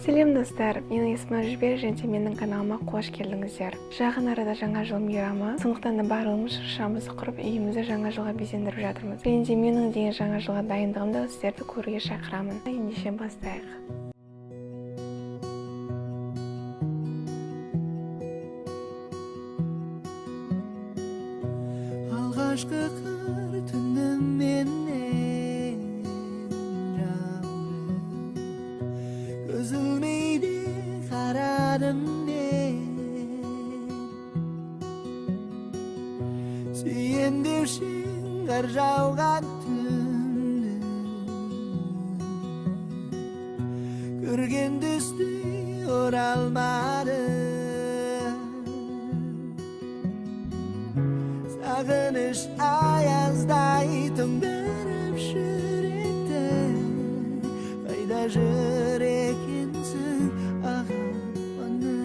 Сәлем достар, менің есімім Жібек және менің каналыма қош келдіңіздер. Жақын арада жаңа жыл мейрамы, сондықтан да барлығымыз шыршамызды құрып, үйімізді жаңа жылға безендіріп жатырмыз. Және де менің деген жаңа жылға дайындығымды сіздерді көруге шақырамын. Ендеше бастайық. Алғашқы қар түнім менен жауды, көз ілмейді қарадым мен. Сүйем деушің қар жауған түнді, көрген түсті оралмады. Sağınış ayazday tündürüp şürekte, Fayda jür ekinsin ağa bana.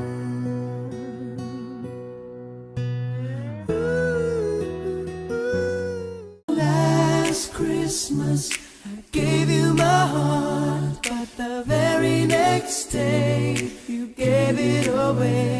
Last Christmas I gave you my heart, but the very next day you gave it away.